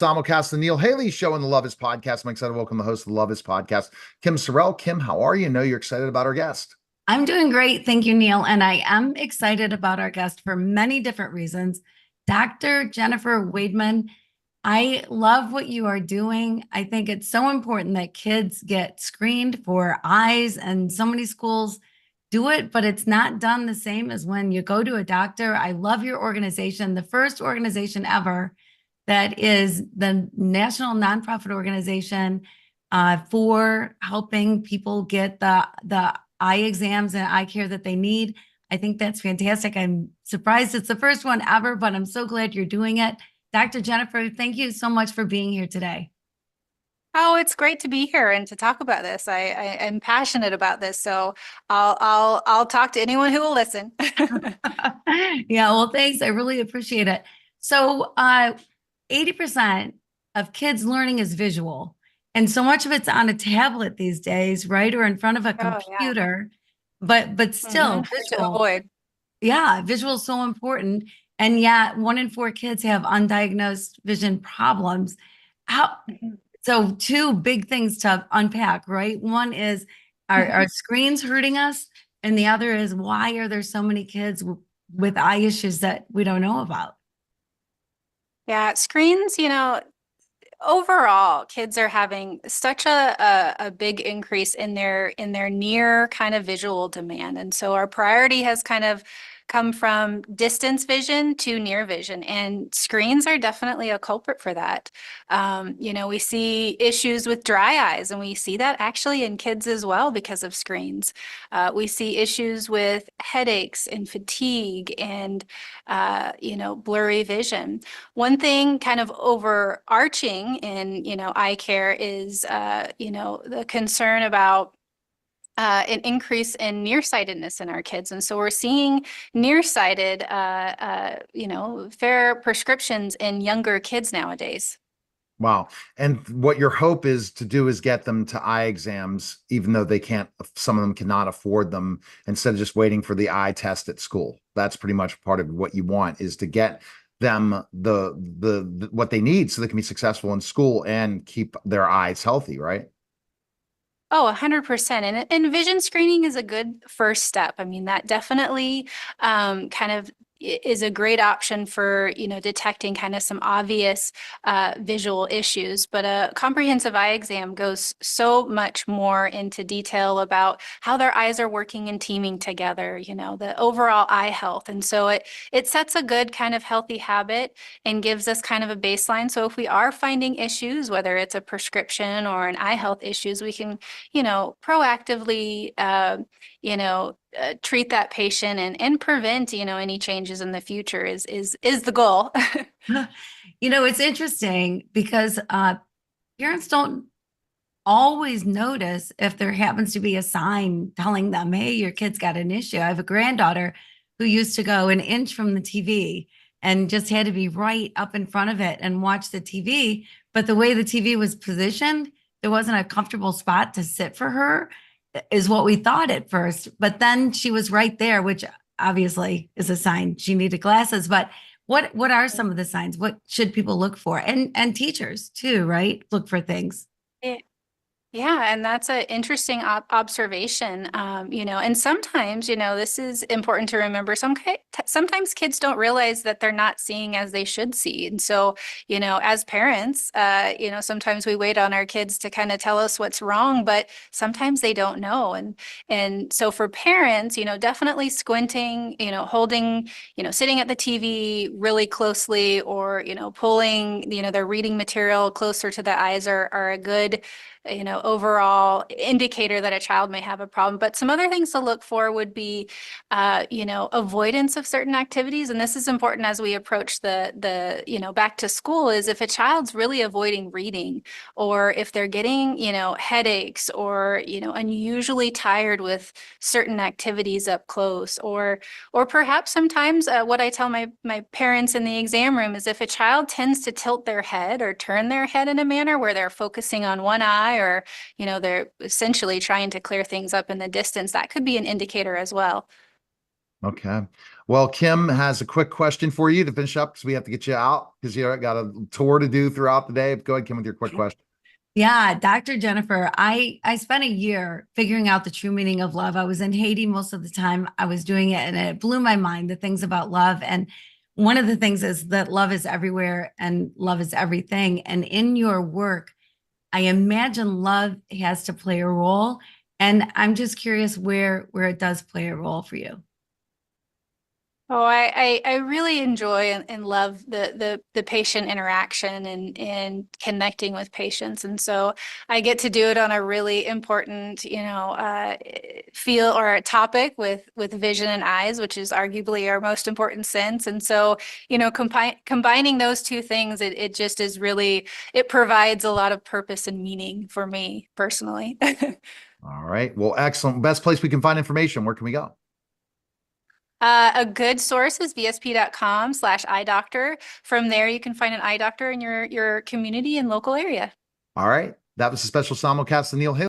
Simulcast the Neil Haley Show and the Love Is Podcast. I'm excited to welcome the host of the Love Is Podcast, Kim Sorrell. Kim, how are you? I know you're excited about our guest. I'm doing great. Thank you, Neil. And I am excited about our guest for many different reasons. Dr. Jennifer Weidman, I love what you are doing. I think it's so important that kids get screened for eyes, and so many schools do it, but it's not done the same as when you go to a doctor. I love your organization, the first organization ever that is the national nonprofit organization for helping people get the eye exams and eye care that they need. I think that's fantastic. I'm surprised it's the first one ever, but I'm so glad you're doing it. Dr. Jennifer, thank you so much for being here today. Oh, it's great to be here and to talk about this. I am passionate about this, so I'll talk to anyone who will listen. Yeah, well, thanks. I really appreciate it. So, 80% of kids learning is visual, and so much of it's on a tablet these days, right? Or in front of a computer. But still, visual. Avoid. Yeah, visual is so important. And yet 1 in 4 kids have undiagnosed vision problems. How so two big things to unpack, right? One is are screens hurting us? And the other is why are there so many kids with eye issues that we don't know about? Yeah, screens, overall, kids are having such a big increase in their near kind of visual demand. And so our priority has kind of come from distance vision to near vision, and screens are definitely a culprit for that. We see issues with dry eyes, and we see that actually in kids as well because of screens. We see issues with headaches and fatigue and, blurry vision. One thing kind of overarching in, eye care is, the concern about an increase in nearsightedness in our kids. And so we're seeing nearsighted, fair prescriptions in younger kids nowadays. Wow. And what your hope is to do is get them to eye exams, even though some of them cannot afford them, instead of just waiting for the eye test at school. That's pretty much part of what you want, is to get them the what they need so they can be successful in school and keep their eyes healthy, right? Oh, 100%. And vision screening is a good first step. I mean, that definitely kind of is a great option for, detecting kind of some obvious visual issues. But a comprehensive eye exam goes so much more into detail about how their eyes are working and teaming together, the overall eye health. And so it sets a good kind of healthy habit and gives us kind of a baseline. So if we are finding issues, whether it's a prescription or an eye health issues, we can proactively, treat that patient and prevent, any changes in the future is the goal. It's interesting because parents don't always notice if there happens to be a sign telling them, hey, your kid's got an issue. I have a granddaughter who used to go an inch from the TV and just had to be right up in front of it and watch the TV. But the way the TV was positioned, there wasn't a comfortable spot to sit for her, is what we thought at first. But then she was right there, which obviously is a sign she needed glasses. But what are some of the signs? What should people look for? And teachers too, right? Look for things. Yeah, and that's an interesting observation. And sometimes, this is important to remember. Sometimes kids don't realize that they're not seeing as they should see. And so, as parents, sometimes we wait on our kids to kind of tell us what's wrong, but sometimes they don't know. And so for parents, definitely squinting, holding, sitting at the TV really closely, or, pulling, their reading material closer to the eyes are a good overall indicator that a child may have a problem. But some other things to look for would be, avoidance of certain activities. And this is important as we approach the back to school, is if a child's really avoiding reading, or if they're getting, headaches, or, unusually tired with certain activities up close, or perhaps sometimes what I tell my parents in the exam room is if a child tends to tilt their head or turn their head in a manner where they're focusing on one eye, or, they're essentially trying to clear things up in the distance, that could be an indicator as well. Okay. Well, Kim has a quick question for you to finish up because we have to get you out because you got a tour to do throughout the day. Go ahead, Kim, with your quick question. Yeah, Dr. Jennifer, I spent a year figuring out the true meaning of love. I was in Haiti most of the time I was doing it, and it blew my mind, the things about love. And one of the things is that love is everywhere and love is everything. And in your work, I imagine love has to play a role. And I'm just curious where it does play a role for you. Oh, I really enjoy and love the patient interaction and connecting with patients. And so I get to do it on a really important, feel or a topic with vision and eyes, which is arguably our most important sense. And so, combining those two things, it just is really, it provides a lot of purpose and meaning for me personally. All right. Well, excellent. Best place we can find information. Where can we go? A good source is vsp.com/eye doctor. From there, you can find an eye doctor in your community and local area. All right. That was a special simulcast of Neil Hill.